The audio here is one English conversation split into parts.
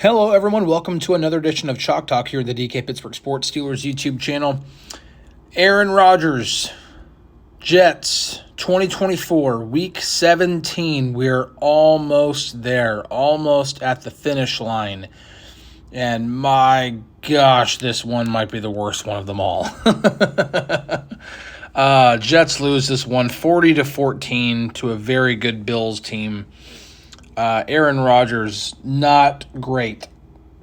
Hello, everyone. Welcome to another edition of Chalk Talk here at the DK Pittsburgh Sports Steelers YouTube channel. Aaron Rodgers, Jets, 2024, Week 17. We're almost there, almost at the finish line. And my gosh, this one might be the worst one of them all. Jets lose this one 40-14 to a very good Bills team. Aaron Rodgers, not great.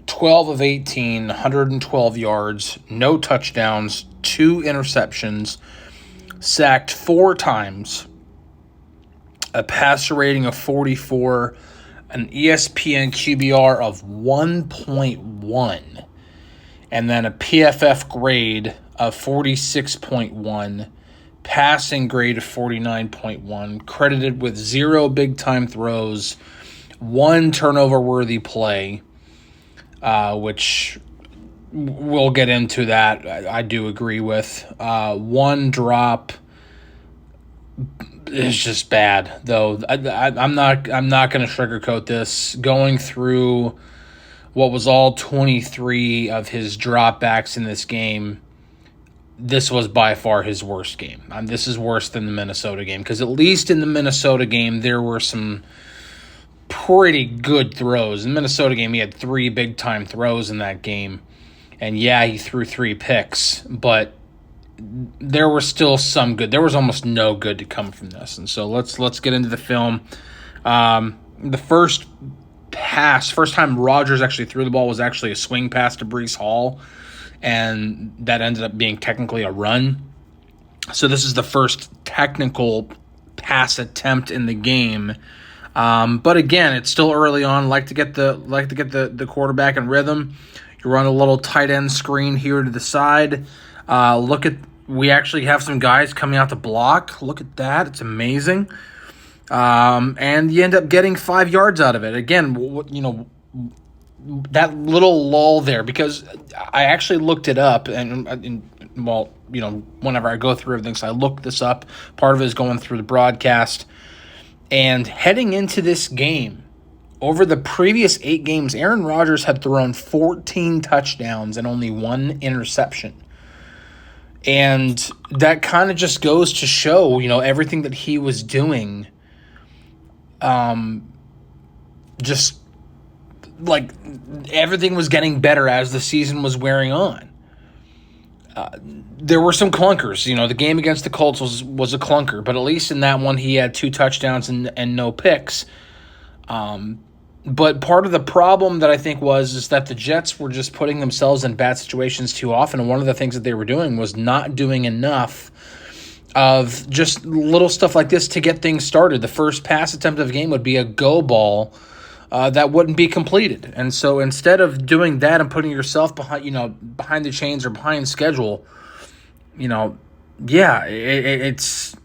12 of 18, 112 yards, no touchdowns, 2 interceptions, sacked 4 times, a passer rating of 44, an ESPN QBR of 1.1, and then a PFF grade of 46.1, passing grade of 49.1, credited with 0 big-time throws, 1 turnover-worthy play, which we'll get into that. I do agree with. 1 drop is just bad, though. I'm not going to sugarcoat this. Going through what was all 23 of his dropbacks in this game, this was by far his worst game. This is worse than the Minnesota game, because at least in the Minnesota game there were some pretty good throws. In the Minnesota game, he had 3 big-time throws in that game. And yeah, he threw 3 picks, but there was still some good. There was almost no good to come from this. And so let's get into the film. The first time Rodgers actually threw the ball was actually a swing pass to Breece Hall, and that ended up being technically a run. So this is the first technical pass attempt in the game. But again, it's still early on. Like to get the quarterback in rhythm. You run a little tight end screen here to the side. We actually have some guys coming out to block. Look at that. It's amazing. And you end up getting 5 yards out of it. Again, that little lull there, because I actually looked it up and whenever I go through everything, so I looked this up. Part of it is going through the broadcast. And heading into this game, over the previous 8 games, Aaron Rodgers had thrown 14 touchdowns and only 1 interception. And that kind of just goes to show, everything that he was doing, just like everything was getting better as the season was wearing on. There were some clunkers. The game against the Colts was a clunker, but at least in that one he had 2 touchdowns and no picks. But part of the problem that I think is that the Jets were just putting themselves in bad situations too often, and one of the things that they were doing was not doing enough of just little stuff like this to get things started. The first pass attempt of the game would be a go ball that wouldn't be completed. And so instead of doing that and putting yourself behind the chains or behind schedule, it's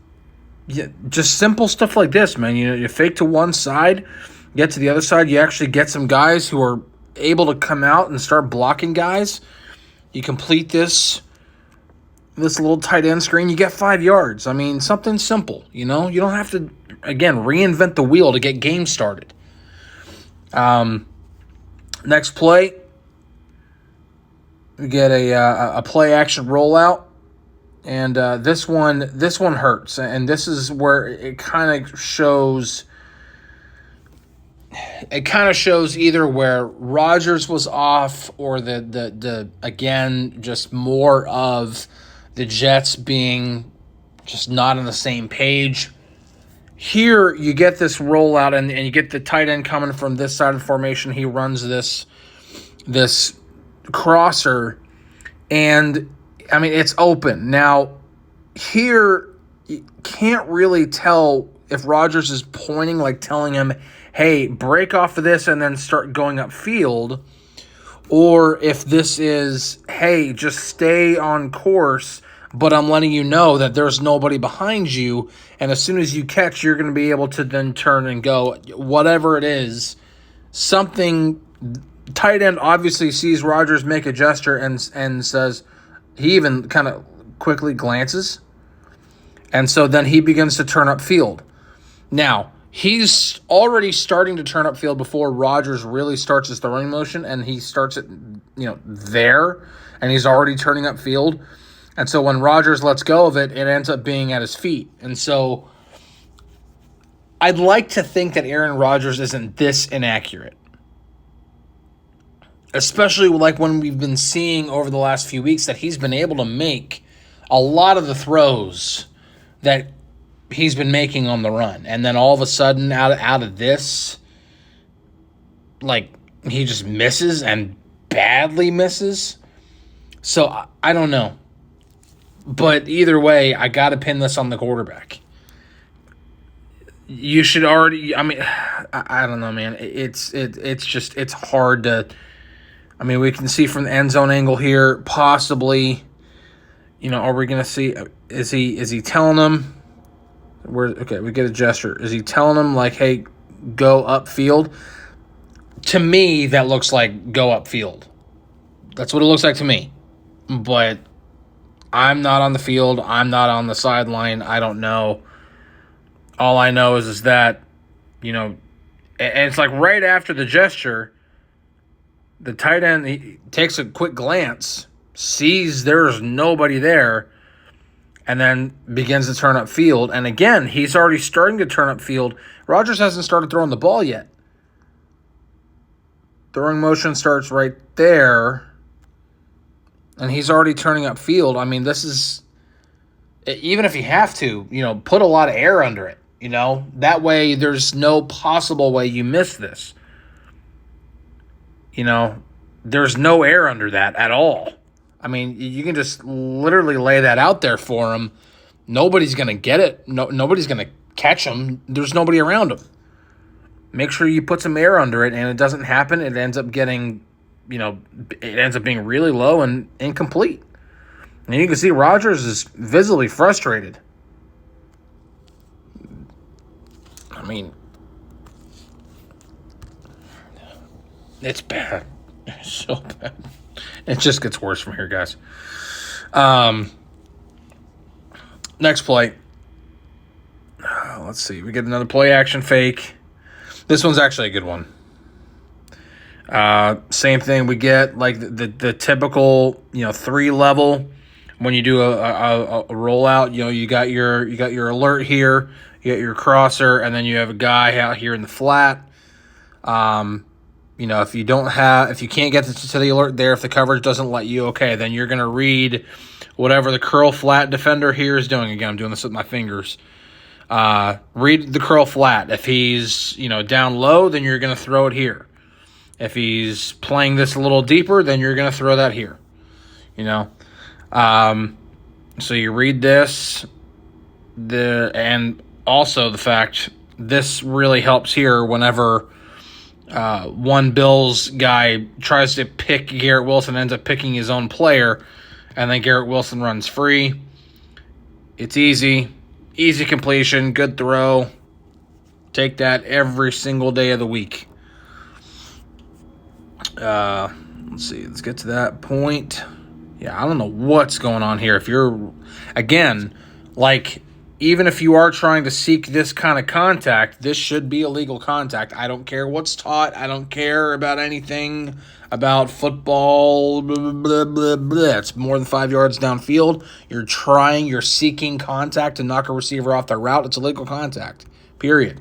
just simple stuff like this, man. You fake to one side, get to the other side, you actually get some guys who are able to come out and start blocking guys. You complete this little tight end screen, you get 5 yards. I mean, something simple, You don't have to, again, reinvent the wheel to get games started. Next play, we get a play action rollout, and this one hurts, and this is where it kind of shows. It kind of shows either where Rodgers was off, or the again just more of the Jets being just not on the same page. Here, you get this rollout, and you get the tight end coming from this side of the formation. He runs this crosser, and, I mean, it's open. Now, here, you can't really tell if Rodgers is pointing, like telling him, hey, break off of this and then start going upfield, or if this is, hey, just stay on course, but I'm letting you know that there's nobody behind you, and as soon as you catch, you're going to be able to then turn and go. Whatever it is, something. Tight end obviously sees Rodgers make a gesture and says, he even kind of quickly glances, and so then he begins to turn upfield. Now, he's already starting to turn upfield before Rodgers really starts his throwing motion, and he starts it, there, and he's already turning upfield. And so when Rodgers lets go of it, it ends up being at his feet. And so I'd like to think that Aaron Rodgers isn't this inaccurate. Especially like when we've been seeing over the last few weeks that he's been able to make a lot of the throws that he's been making on the run. And then all of a sudden, out of this, like, he just misses and badly misses. So I don't know. But either way, I got to pin this on the quarterback. You should already, I don't know, man. It's hard to, we can see from the end zone angle here, possibly, are we going to see, is he telling them, we get a gesture. Is he telling them, like, hey, go upfield? To me, that looks like go upfield. That's what it looks like to me. But I'm not on the field. I'm not on the sideline. I don't know. All I know is that, and it's like right after the gesture, the tight end he takes a quick glance, sees there's nobody there, and then begins to turn upfield. And again, he's already starting to turn upfield. Rodgers hasn't started throwing the ball yet. Throwing motion starts right there, and he's already turning upfield. This is, even if you have to, put a lot of air under it. That way there's no possible way you miss this. There's no air under that at all. You can just literally lay that out there for him. Nobody's going to get it. Nobody's going to catch him. There's nobody around him. Make sure you put some air under it, and it doesn't happen. It ends up getting, it ends up being really low and incomplete. And you can see Rodgers is visibly frustrated. It's bad. It's so bad. It just gets worse from here, guys. Next play. Let's see. We get another play action fake. This one's actually a good one. Same thing. We get like the typical 3 level when you do a rollout. You got your alert here. You got your crosser, and then you have a guy out here in the flat. If you can't get to the alert there, if the coverage doesn't let you, okay, then you're going to read whatever the curl flat defender here is doing. Again, I'm doing this with my fingers. Read the curl flat. If he's, down low, then you're going to throw it here. If he's playing this a little deeper, then you're going to throw that here. So you read this, and also the fact this really helps here whenever one Bills guy tries to pick Garrett Wilson, ends up picking his own player, and then Garrett Wilson runs free. It's easy completion, good throw. Take that every single day of the week. Let's see. Let's get to that point. Yeah, I don't know what's going on here. If you're, again, even if you are trying to seek this kind of contact, this should be illegal contact. I don't care what's taught. I don't care about anything about football. Blah, blah, blah, blah. It's more than 5 yards downfield. You're seeking contact to knock a receiver off their route. It's illegal contact, period.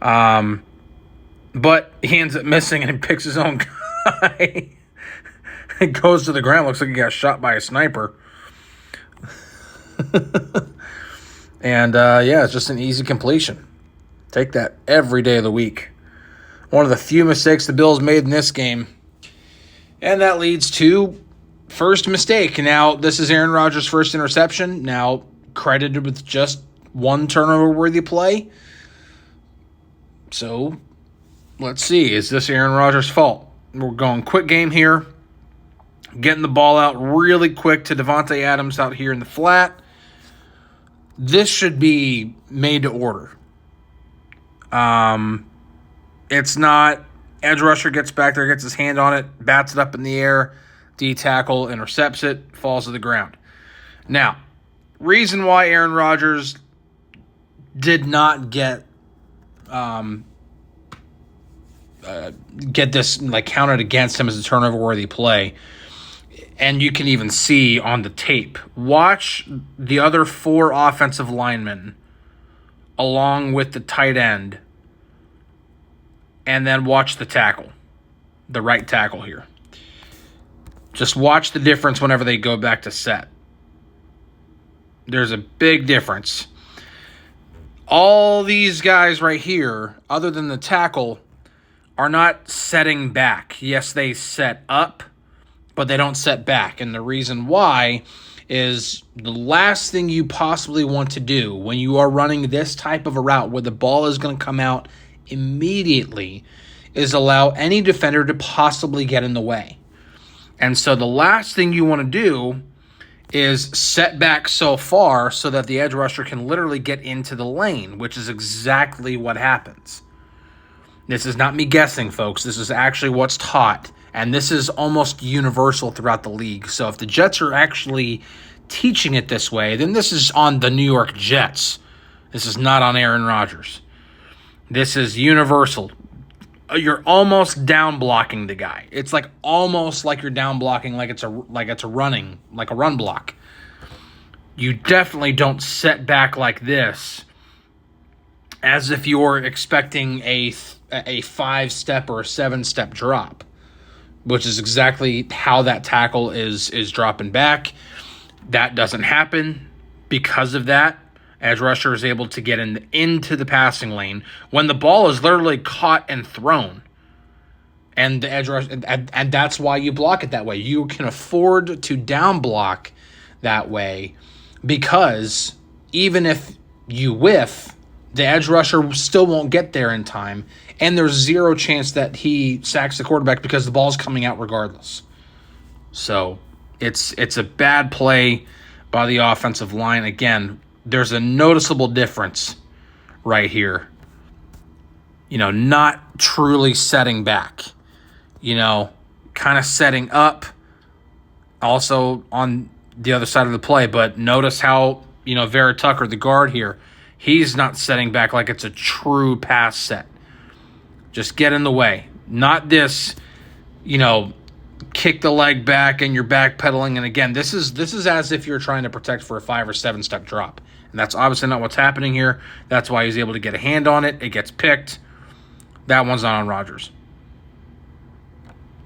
But he ends up missing and he picks his own guy. It goes to the ground. Looks like he got shot by a sniper. And, it's just an easy completion. Take that every day of the week. One of the few mistakes the Bills made in this game. And that leads to first mistake. Now, this is Aaron Rodgers' first interception. Now, credited with just one turnover-worthy play. So, let's see. Is this Aaron Rodgers' fault? We're going quick game here. Getting the ball out really quick to Davante Adams out here in the flat. This should be made to order. It's not. Edge rusher gets back there, gets his hand on it, bats it up in the air, D-tackle, intercepts it, falls to the ground. Now, reason why Aaron Rodgers did not get get this like counted against him as a turnover-worthy play. And you can even see on the tape. Watch the other 4 offensive linemen along with the tight end, and then watch the tackle, the right tackle here. Just watch the difference whenever they go back to set. There's a big difference. All these guys right here, other than the tackle, are not setting back. Yes, they set up, but they don't set back. And the reason why is the last thing you possibly want to do when you are running this type of a route where the ball is going to come out immediately is allow any defender to possibly get in the way. And so the last thing you want to do is set back so far so that the edge rusher can literally get into the lane, which is exactly what happens. This is not me guessing, folks. This is actually what's taught. And this is almost universal throughout the league. So if the Jets are actually teaching it this way, then this is on the New York Jets. This is not on Aaron Rodgers. This is universal. You're almost down blocking the guy. It's like almost like you're down blocking like it's a run block. You definitely don't set back like this as if you're expecting a 5-step or a 7-step drop, which is exactly how that tackle is dropping back. That doesn't happen. Because of that, edge rusher is able to get into the passing lane when the ball is literally caught and thrown. And the edge rush, and that's why you block it that way. You can afford to down block that way because even if you whiff, the edge rusher still won't get there in time, and there's zero chance that he sacks the quarterback because the ball's coming out regardless. So it's a bad play by the offensive line. Again, there's a noticeable difference right here. Not truly setting back. Kind of setting up also on the other side of the play. But notice how, Vera Tucker, the guard here, he's not setting back like it's a true pass set. Just get in the way. Not this, kick the leg back and you're backpedaling. And again, this is as if you're trying to protect for a 5 or 7-step drop. And that's obviously not what's happening here. That's why he's able to get a hand on it. It gets picked. That one's not on Rodgers.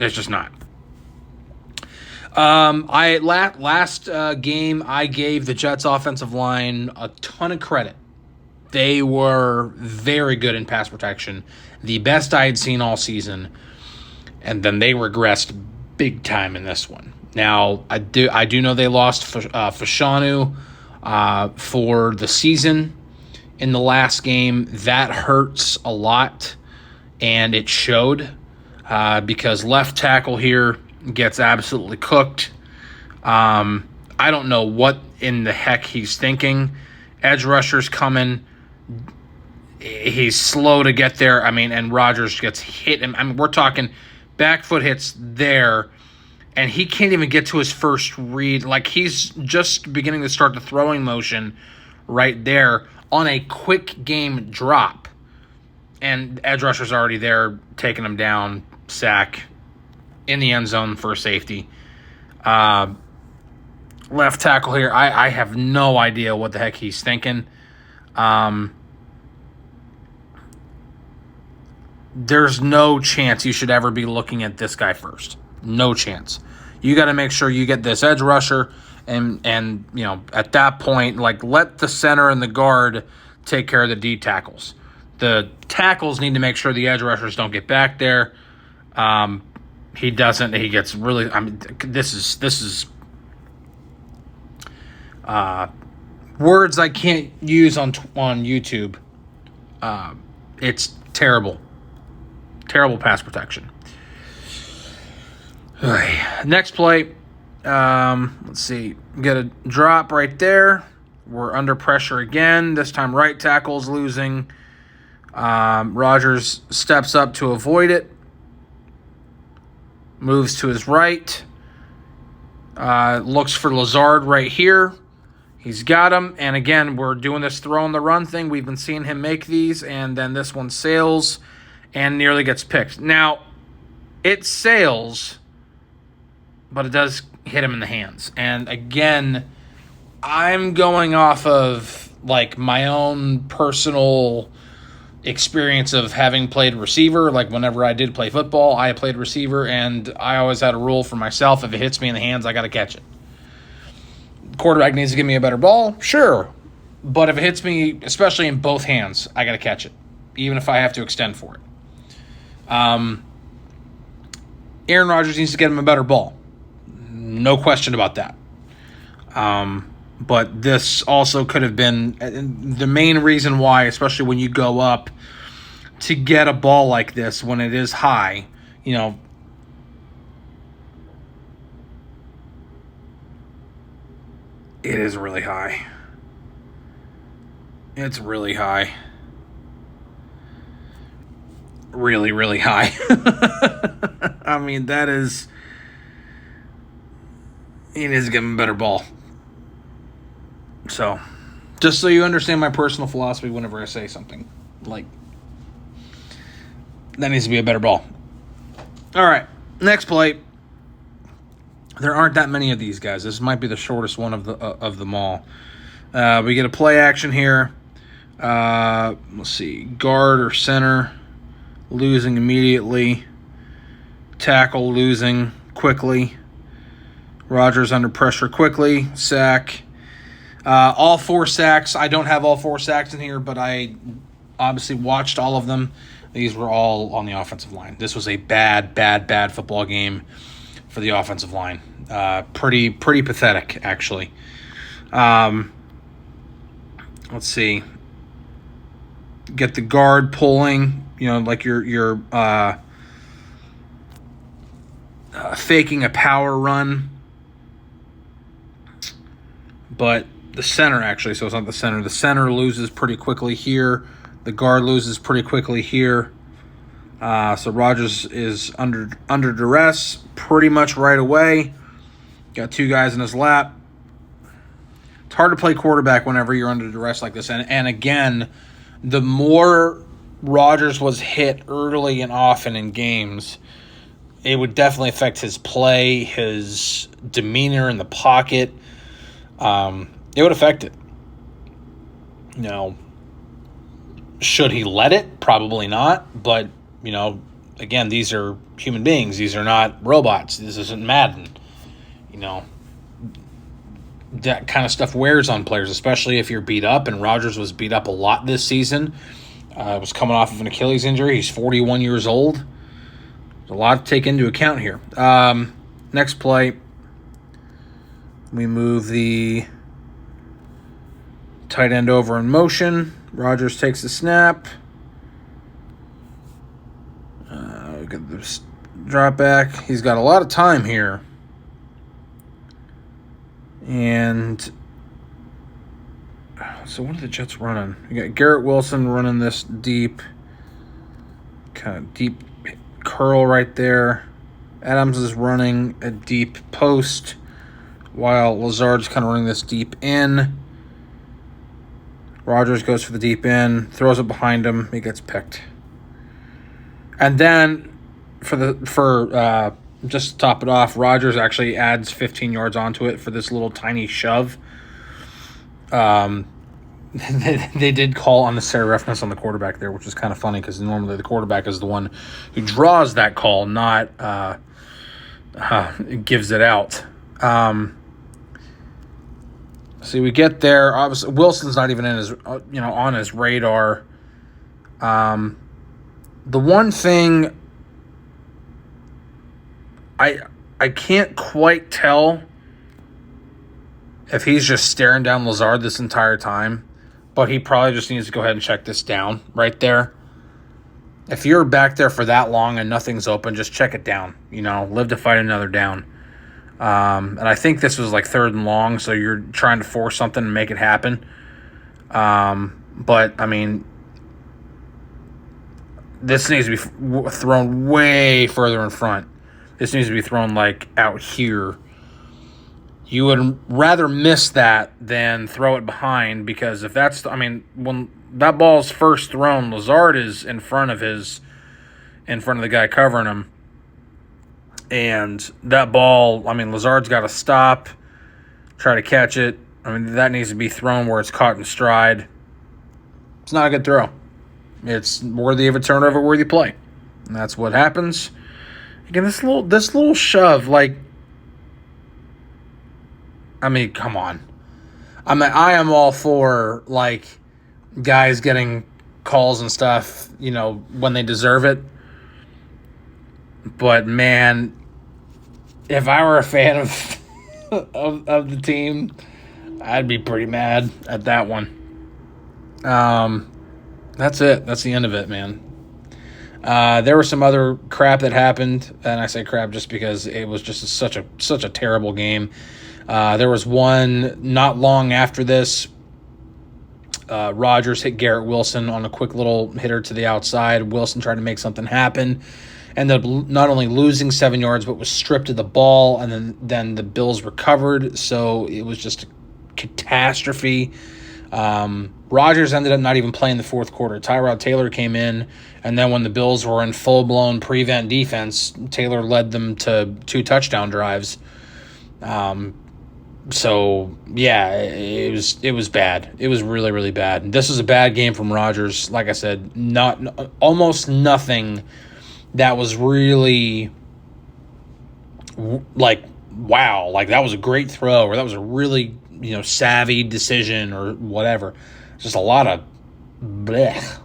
It's just not. Last game, I gave the Jets offensive line a ton of credit. They were very good in pass protection, the best I had seen all season, and then they regressed big time in this one. Now, I do know they lost Fashanu for the season in the last game. That hurts a lot, and it showed because left tackle here gets absolutely cooked. I don't know what in the heck he's thinking. Edge rusher's coming. He's slow to get there. And Rodgers gets hit. We're talking back foot hits there, and he can't even get to his first read. Like, he's just beginning to start the throwing motion right there on a quick game drop. And edge rusher's already there, taking him down, sack, in the end zone for a safety. Left tackle here, I have no idea what the heck he's thinking. There's no chance you should ever be looking at this guy first. No chance. You got to make sure you get this edge rusher, and at that point, let the center and the guard take care of the D tackles. The tackles need to make sure the edge rushers don't get back there. He doesn't. He gets really. This is words I can't use on YouTube. It's terrible. Terrible pass protection. Next play. Let's see. Get a drop right there. We're under pressure again. This time right tackle's losing. Rodgers steps up to avoid it. Moves to his right. Looks for Lazard right here. He's got him, and again, we're doing this throw and the run thing. We've been seeing him make these, and then this one sails and nearly gets picked. Now, it sails, but it does hit him in the hands. And again, I'm going off of like my own personal experience of having played receiver. Like whenever I did play football, I played receiver, and I always had a rule for myself: if it hits me in the hands, I got to catch it. Quarterback needs to give me a better ball, sure. But if it hits me, especially in both hands, I got to catch it, even if I have to extend for it. Aaron Rodgers needs to get him a better ball. No question about that. But this also could have been the main reason why, especially when you go up to get a ball like this when it is high, it is really high. It's really high. Really, really high. I mean, that is... He needs to give him a better ball. So, just so you understand my personal philosophy whenever I say something. Like, that needs to be a better ball. All right, next play. There aren't that many of these guys. This might be the shortest one of them all. We get a play action here. Let's see. Guard or center losing immediately. Tackle losing quickly. Rodgers under pressure quickly. Sack. All 4 sacks. I don't have all 4 sacks in here, but I obviously watched all of them. These were all on the offensive line. This was a bad football game for the offensive line. Pretty pathetic, actually. Let's see. Get the guard pulling, like you're faking a power run. But the center, actually, so it's not the center. The center loses pretty quickly here. The guard loses pretty quickly here. So Rodgers is under duress pretty much right away. Got 2 guys in his lap. It's hard to play quarterback whenever you're under duress like this. And again, the more Rodgers was hit early and often in games, it would definitely affect his play, his demeanor in the pocket. It would affect it. Should he let it? Probably not. But, again, these are human beings. These are not robots. This isn't Madden. That kind of stuff wears on players, especially if you're beat up. And Rodgers was beat up a lot this season. Was coming off of an Achilles injury. He's 41 years old. There's a lot to take into account here. Next play. We move the tight end over in motion. Rodgers takes the snap. We got this drop back. He's got a lot of time here. And so what are the Jets running? We got Garrett Wilson running this deep, kind of deep curl right there. Adams is running a deep post, while Lazard's kind of running this deep in. Rodgers goes for the deep in, throws it behind him. He gets picked. And then for just to top it off, Rodgers actually adds 15 yards onto it for this little tiny shove. They did call unnecessary roughness on the quarterback there, which is kind of funny because normally the quarterback is the one who draws that call, not gives it out. See, we get there. Obviously, Wilson's not even in his, on his radar. The one thing I can't quite tell if he's just staring down Lazard this entire time, but he probably just needs to go ahead and check this down right there. If you're back there for that long and nothing's open, just check it down. Live to fight another down. And I think this was like 3rd and long, so you're trying to force something and make it happen. But, I mean, this needs to be thrown way further in front. This needs to be thrown, like, out here. You would rather miss that than throw it behind, because if that's, I mean, when that ball's first thrown, Lazard is in front of the guy covering him. And that ball, I mean, Lazard's got to stop, try to catch it. I mean, that needs to be thrown where it's caught in stride. It's not a good throw. It's worthy of a turnover, worthy play. And that's what happens. Again, this little shove, like, I mean, come on. I am all for, like, guys getting calls and stuff, when they deserve it. But, man, if I were a fan of the team, I'd be pretty mad at that one. That's it. That's the end of it, man. There was some other crap that happened, and I say crap just because it was just such a terrible game. There was one not long after this. Rodgers hit Garrett Wilson on a quick little hitter to the outside. Wilson tried to make something happen. Ended up not only losing 7 yards, but was stripped of the ball, and then the Bills recovered. So it was just a catastrophe. Rodgers ended up not even playing the fourth quarter. Tyrod Taylor came in, and then when the Bills were in full-blown prevent defense, Taylor led them to 2 touchdown drives. So yeah, it was bad. It was really, really bad. This was a bad game from Rodgers. Like I said, almost nothing that was really like, wow, like that was a great throw, or that was a really, savvy decision, or whatever. Just a lot of blech.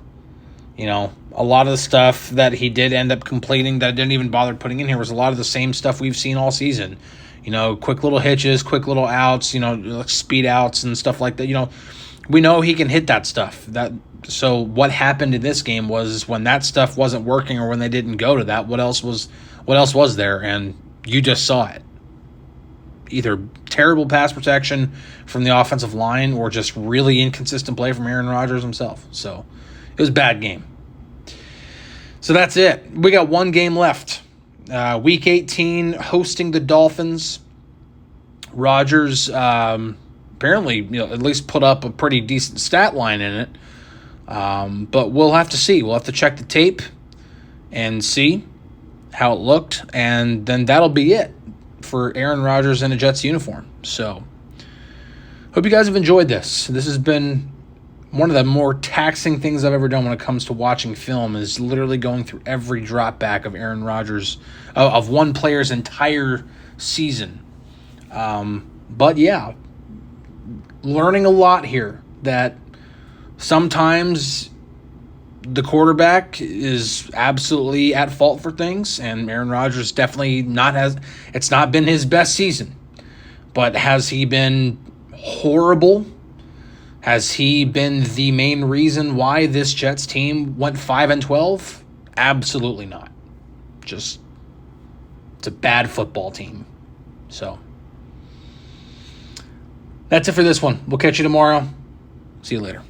A lot of the stuff that he did end up completing that I didn't even bother putting in here was a lot of the same stuff we've seen all season. Quick little hitches, quick little outs, like speed outs and stuff like that. We know he can hit that stuff. So what happened in this game was, when that stuff wasn't working, or when they didn't go to that, what else was there? And you just saw it. Either terrible pass protection from the offensive line, or just really inconsistent play from Aaron Rodgers himself. So it was a bad game. So that's it. We got one game left. Week 18, hosting the Dolphins. Rodgers apparently, at least put up a pretty decent stat line in it. But we'll have to see. We'll have to check the tape and see how it looked, and then that'll be it for Aaron Rodgers in a Jets uniform. So, hope you guys have enjoyed this. This has been one of the more taxing things I've ever done when it comes to watching film, is literally going through every drop back of Aaron Rodgers, of one player's entire season. But yeah, learning a lot here, that sometimes the quarterback is absolutely at fault for things, and Aaron Rodgers definitely it's not been his best season. But has he been horrible? Has he been the main reason why this Jets team went 5-12? Absolutely not. Just, it's a bad football team. So, that's it for this one. We'll catch you tomorrow. See you later.